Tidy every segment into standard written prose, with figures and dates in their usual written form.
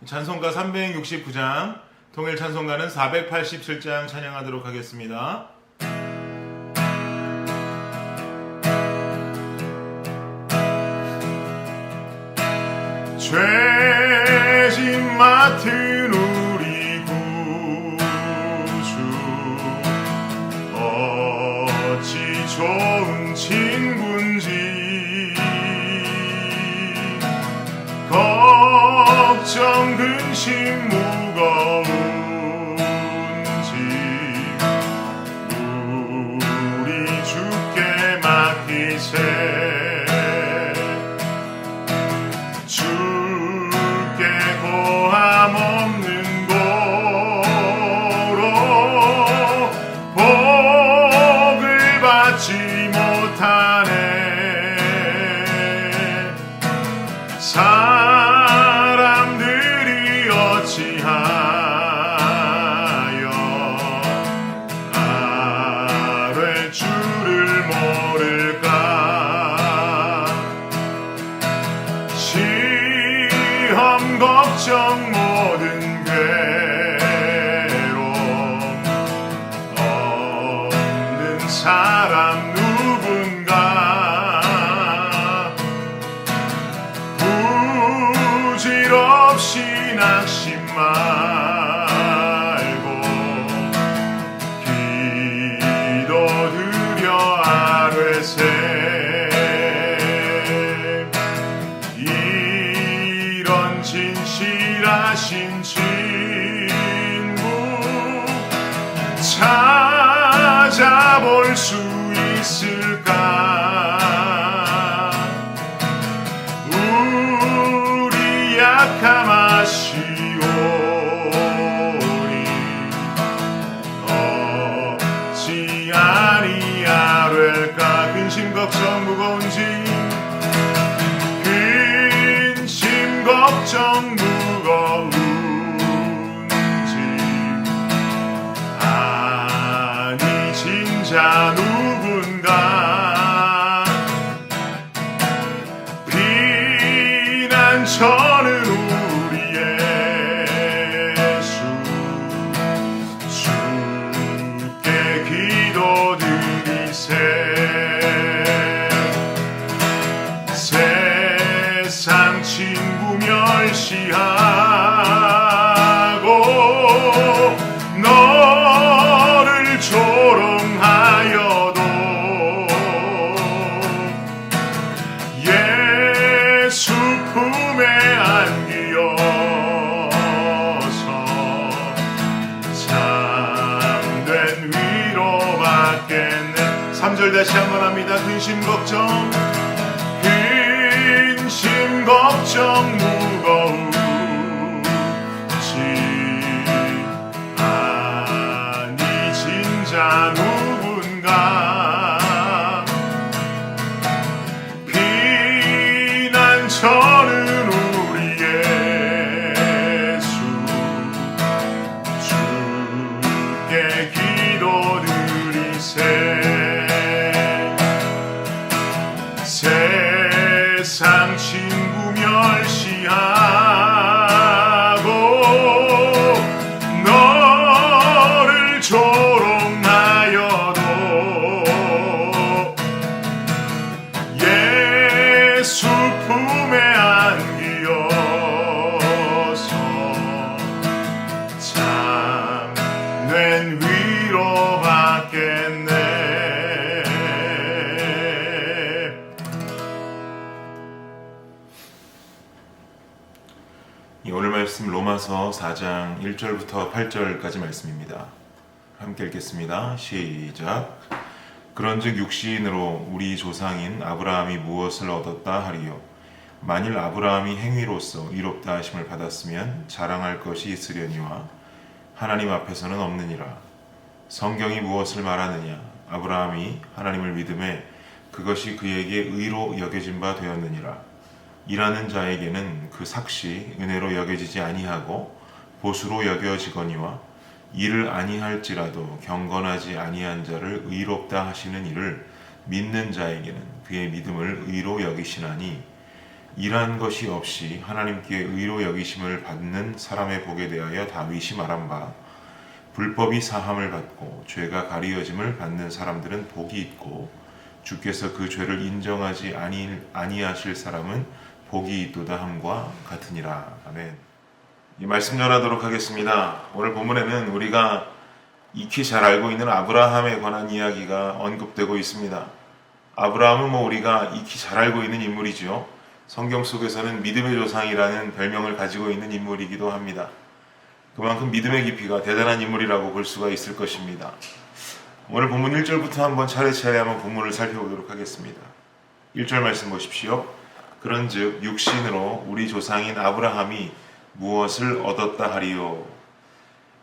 찬송가 369장, 통일 찬송가는 487장 찬양하도록 하겠습니다. 죄짐 맡은 우리 구주, 어찌 좋은 친군지, 걱정 근심 무거운지 우리 주께 맡기세. 없는 고로 복을 받지 못하네. 사람들이 어찌하여 아뢰 줄을 모를까. 시험 걱정 모든 괴로움 없는 사람 누군가. 부질없이 낙심 말고 기도드려 아뢰세. 이런 진실하신 친구 찾아볼 수 있을까. 우리 약함 아시오니 어찌 아니하될까. 근심 걱정 무거운지, 근심 걱정 무거운지 아니 진짜 누군가. 비난처는 우리 예수 주께 기도드리세. 세상 친구 멸시하고 너를 조롱하여도 예수 품에 안기어서 참된 위로받겠네. 3절 다시 한번 합니다. 근심 걱정, 근심 걱정 무거운지 아니 진짜 누군가. 비난처는 우리 예수 주께 기도드리세. 세상 친구 멸시하고 너를 조롱하여도 예수 품에 안기어서 참된 위로받겠네. 오늘 말씀 로마서 4장 1절부터 8절까지 말씀입니다. 함께 읽겠습니다. 시작. 그런즉 육신으로 우리 조상인 아브라함이 무엇을 얻었다 하리요. 만일 아브라함이 행위로서 의롭다 하심을 받았으면 자랑할 것이 있으려니와 하나님 앞에서는 없느니라. 성경이 무엇을 말하느냐. 아브라함이 하나님을 믿음에 그것이 그에게 의로 여겨진 바 되었느니라. 일하는 자에게는 그 삭시 은혜로 여겨지지 아니하고 보수로 여겨지거니와 일을 아니할지라도 경건하지 아니한 자를 의롭다 하시는 이를 믿는 자에게는 그의 믿음을 의로 여기시나니 일한 것이 없이 하나님께 의로 여기심을 받는 사람의 복에 대하여 다윗이 말한 바 불법이 사함을 받고 죄가 가리어짐을 받는 사람들은 복이 있고 주께서 그 죄를 인정하지 아니하실 사람은 복이 있도다 함과 같으니라. 아멘. 이 말씀 전하도록 하겠습니다. 오늘 본문에는 우리가 익히 잘 알고 있는 아브라함에 관한 이야기가 언급되고 있습니다. 아브라함은 우리가 익히 잘 알고 있는 인물이죠. 성경 속에서는 믿음의 조상이라는 별명을 가지고 있는 인물이기도 합니다. 그만큼 믿음의 깊이가 대단한 인물이라고 볼 수가 있을 것입니다. 오늘 본문 1절부터 한번 차례차례 한번 본문을 살펴보도록 하겠습니다. 1절 말씀 보십시오. 그런즉 육신으로 우리 조상인 아브라함이 무엇을 얻었다 하리요.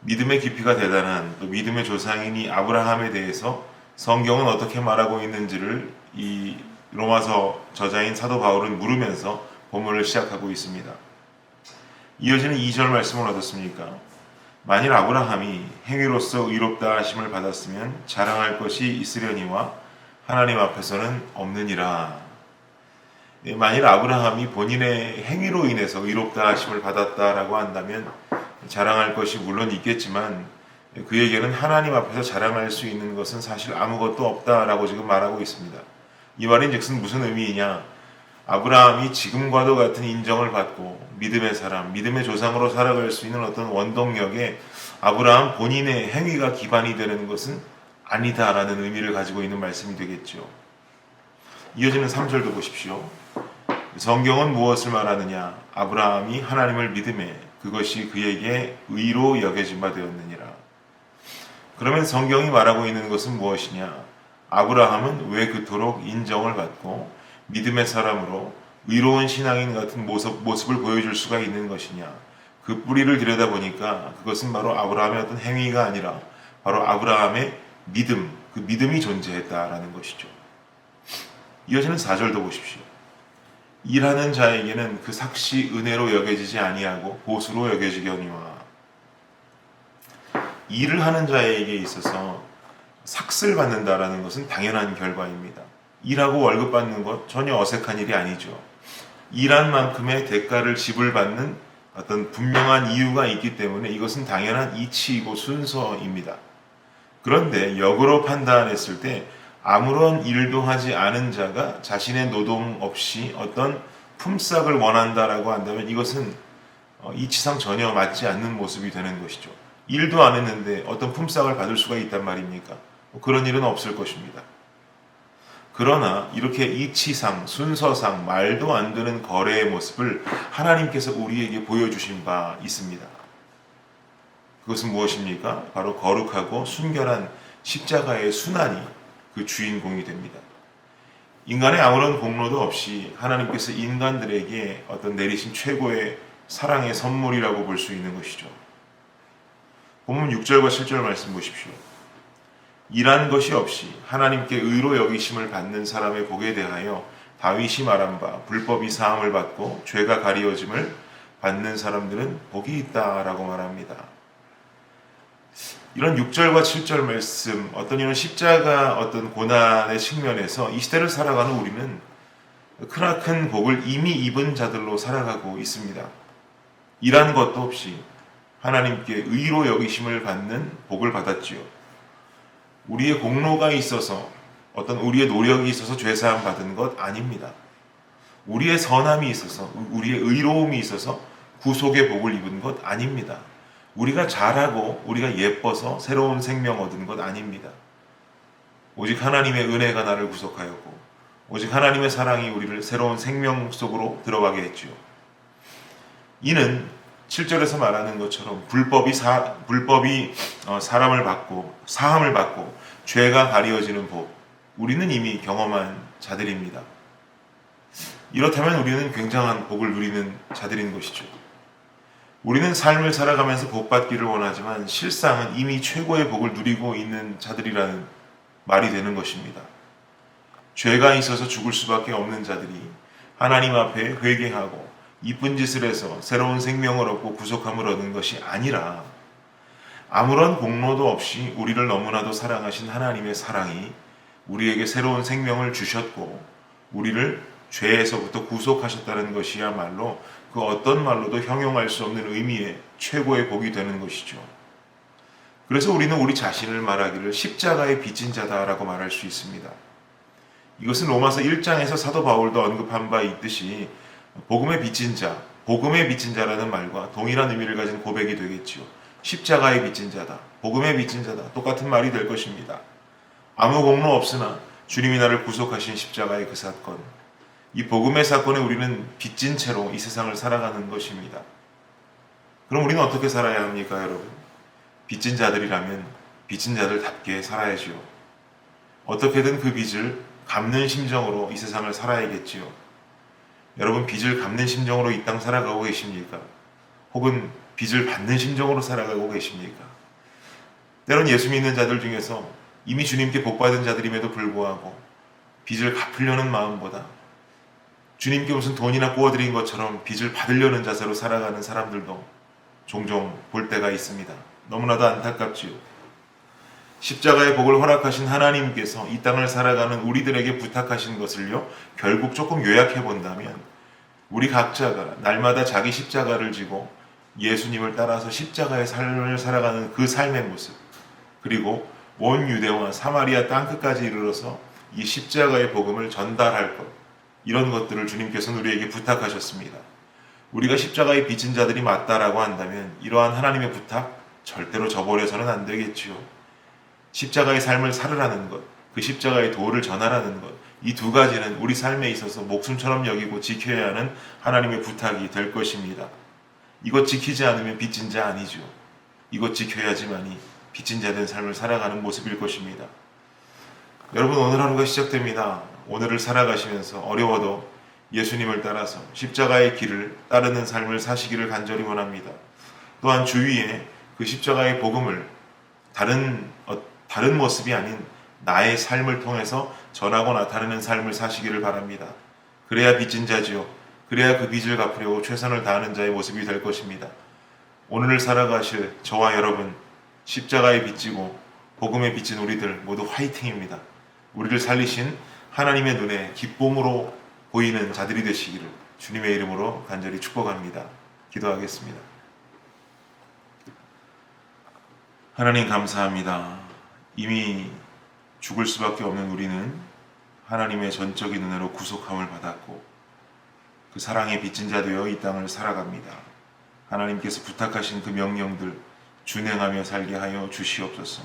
믿음의 깊이가 대단한 또 믿음의 조상인 이 아브라함에 대해서 성경은 어떻게 말하고 있는지를 이 로마서 저자인 사도 바울은 물으면서 본문을 시작하고 있습니다. 이어지는 2절 말씀을 얻었습니까? 만일 아브라함이 행위로서 의롭다 하심을 받았으면 자랑할 것이 있으려니와 하나님 앞에서는 없느니라. 만일 아브라함이 본인의 행위로 인해서 의롭다 하심을 받았다라고 한다면 자랑할 것이 물론 있겠지만 그에게는 하나님 앞에서 자랑할 수 있는 것은 사실 아무것도 없다라고 지금 말하고 있습니다. 이 말인즉슨 무슨 의미이냐? 아브라함이 지금과도 같은 인정을 받고 믿음의 사람, 믿음의 조상으로 살아갈 수 있는 어떤 원동력에 아브라함 본인의 행위가 기반이 되는 것은 아니다라는 의미를 가지고 있는 말씀이 되겠죠. 이어지는 3절도 보십시오. 성경은 무엇을 말하느냐? 아브라함이 하나님을 믿음에 그것이 그에게 의로 여겨진 바 되었느니라. 그러면 성경이 말하고 있는 것은 무엇이냐? 아브라함은 왜 그토록 인정을 받고 믿음의 사람으로 의로운 신앙인 같은 모습을 보여줄 수가 있는 것이냐? 그 뿌리를 들여다보니까 그것은 바로 아브라함의 어떤 행위가 아니라 바로 아브라함의 믿음, 그 믿음이 존재했다라는 것이죠. 이어지는 4절도 보십시오. 일하는 자에게는 그 삭시 은혜로 여겨지지 아니하고 보수로 여겨지거니와. 일을 하는 자에게 있어서 삭슬 받는다라는 것은 당연한 결과입니다. 일하고 월급 받는 것 전혀 어색한 일이 아니죠. 일한 만큼의 대가를 지불받는 어떤 분명한 이유가 있기 때문에 이것은 당연한 이치이고 순서입니다. 그런데 역으로 판단했을 때 아무런 일도 하지 않은 자가 자신의 노동 없이 어떤 품삯을 원한다라고 한다면 이것은 이치상 전혀 맞지 않는 모습이 되는 것이죠. 일도 안 했는데 어떤 품삯을 받을 수가 있단 말입니까? 그런 일은 없을 것입니다. 그러나 이렇게 이치상, 순서상 말도 안 되는 거래의 모습을 하나님께서 우리에게 보여주신 바 있습니다. 그것은 무엇입니까? 바로 거룩하고 순결한 십자가의 순환이 그 주인공이 됩니다. 인간의 아무런 공로도 없이 하나님께서 인간들에게 어떤 내리신 최고의 사랑의 선물이라고 볼 수 있는 것이죠. 본문 6절과 7절 말씀 보십시오. 일한 것이 없이 하나님께 의로 여기심을 받는 사람의 복에 대하여 다윗이 말한 바 불법이 사함을 받고 죄가 가리어짐을 받는 사람들은 복이 있다라고 말합니다. 이런 6절과 7절 말씀, 어떤 이런 십자가 어떤 고난의 측면에서 이 시대를 살아가는 우리는 크나큰 복을 이미 입은 자들로 살아가고 있습니다. 일한 것도 없이 하나님께 의로 여기심을 받는 복을 받았지요. 우리의 공로가 있어서 어떤 우리의 노력이 있어서 죄사함 받은 것 아닙니다. 우리의 선함이 있어서 우리의 의로움이 있어서 구속의 복을 입은 것 아닙니다. 우리가 잘하고 우리가 예뻐서 새로운 생명 얻은 것 아닙니다. 오직 하나님의 은혜가 나를 구속하였고 오직 하나님의 사랑이 우리를 새로운 생명 속으로 들어가게 했지요. 이는 7절에서 말하는 것처럼 불법이 사람을 받고 사함을 받고 죄가 가리어지는 복, 우리는 이미 경험한 자들입니다. 이렇다면 우리는 굉장한 복을 누리는 자들인 것이죠. 우리는 삶을 살아가면서 복 받기를 원하지만 실상은 이미 최고의 복을 누리고 있는 자들이라는 말이 되는 것입니다. 죄가 있어서 죽을 수밖에 없는 자들이 하나님 앞에 회개하고 이쁜 짓을 해서 새로운 생명을 얻고 구속함을 얻는 것이 아니라 아무런 공로도 없이 우리를 너무나도 사랑하신 하나님의 사랑이 우리에게 새로운 생명을 주셨고 우리를 죄에서부터 구속하셨다는 것이야말로 그 어떤 말로도 형용할 수 없는 의미의 최고의 복이 되는 것이죠. 그래서 우리는 우리 자신을 말하기를 십자가의 빚진 자다라고 말할 수 있습니다. 이것은 로마서 1장에서 사도 바울도 언급한 바 있듯이 복음의 빚진 자, 복음의 빚진 자라는 말과 동일한 의미를 가진 고백이 되겠지요. 십자가의 빚진 자다, 복음의 빚진 자다, 똑같은 말이 될 것입니다. 아무 공로 없으나 주님이 나를 구속하신 십자가의 그 사건, 이 복음의 사건에 우리는 빚진 채로 이 세상을 살아가는 것입니다. 그럼 우리는 어떻게 살아야 합니까, 여러분? 빚진 자들이라면 빚진 자들답게 살아야지요. 어떻게든 그 빚을 갚는 심정으로 이 세상을 살아야겠지요. 여러분, 빚을 갚는 심정으로 이 땅 살아가고 계십니까? 혹은 빚을 받는 심정으로 살아가고 계십니까? 때론 예수 믿는 자들 중에서 이미 주님께 복받은 자들임에도 불구하고 빚을 갚으려는 마음보다 주님께 무슨 돈이나 구워드린 것처럼 빚을 받으려는 자세로 살아가는 사람들도 종종 볼 때가 있습니다. 너무나도 안타깝지요. 십자가의 복을 허락하신 하나님께서 이 땅을 살아가는 우리들에게 부탁하신 것을요, 결국 조금 요약해 본다면 우리 각자가 날마다 자기 십자가를 지고 예수님을 따라서 십자가의 삶을 살아가는 그 삶의 모습, 그리고 온 유대와 사마리아 땅끝까지 이르러서 이 십자가의 복음을 전달할 것, 이런 것들을 주님께서는 우리에게 부탁하셨습니다. 우리가 십자가의 빚진 자들이 맞다라고 한다면 이러한 하나님의 부탁 절대로 저버려서는 안 되겠지요. 십자가의 삶을 살으라는 것, 그 십자가의 도를 전하라는 것, 이 두 가지는 우리 삶에 있어서 목숨처럼 여기고 지켜야 하는 하나님의 부탁이 될 것입니다. 이것 지키지 않으면 빚진 자 아니죠. 이것 지켜야지만이 빚진 자 된 삶을 살아가는 모습일 것입니다. 여러분, 오늘 하루가 시작됩니다. 오늘을 살아가시면서 어려워도 예수님을 따라서 십자가의 길을 따르는 삶을 사시기를 간절히 원합니다. 또한 주위에 그 십자가의 복음을 다른 모습이 아닌 나의 삶을 통해서 전하고 나타내는 삶을 사시기를 바랍니다. 그래야 빚진 자지요. 그래야 그 빚을 갚으려고 최선을 다하는 자의 모습이 될 것입니다. 오늘을 살아가실 저와 여러분, 십자가에 빚지고 복음에 빚진 우리들 모두 화이팅입니다. 우리를 살리신 하나님의 눈에 기쁨으로 보이는 자들이 되시기를 주님의 이름으로 간절히 축복합니다. 기도하겠습니다. 하나님, 감사합니다. 이미 죽을 수밖에 없는 우리는 하나님의 전적인 은혜로 구속함을 받았고 그 사랑의 빚진 자 되어 이 땅을 살아갑니다. 하나님께서 부탁하신 그 명령들 준행하며 살게 하여 주시옵소서.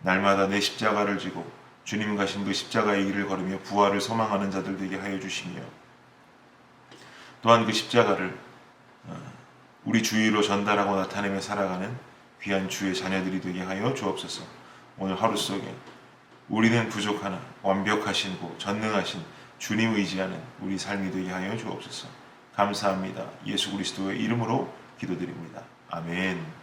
날마다 내 십자가를 지고 주님 가신 그 십자가의 길을 걸으며 부활을 소망하는 자들 되게 하여 주시며, 또한 그 십자가를 우리 주위로 전달하고 나타내며 살아가는 귀한 주의 자녀들이 되게 하여 주옵소서. 오늘 하루 속에 우리는 부족하나 완벽하시고 전능하신 주님 의지하는 우리 삶이 되게 하여 주옵소서. 감사합니다. 예수 그리스도의 이름으로 기도드립니다. 아멘.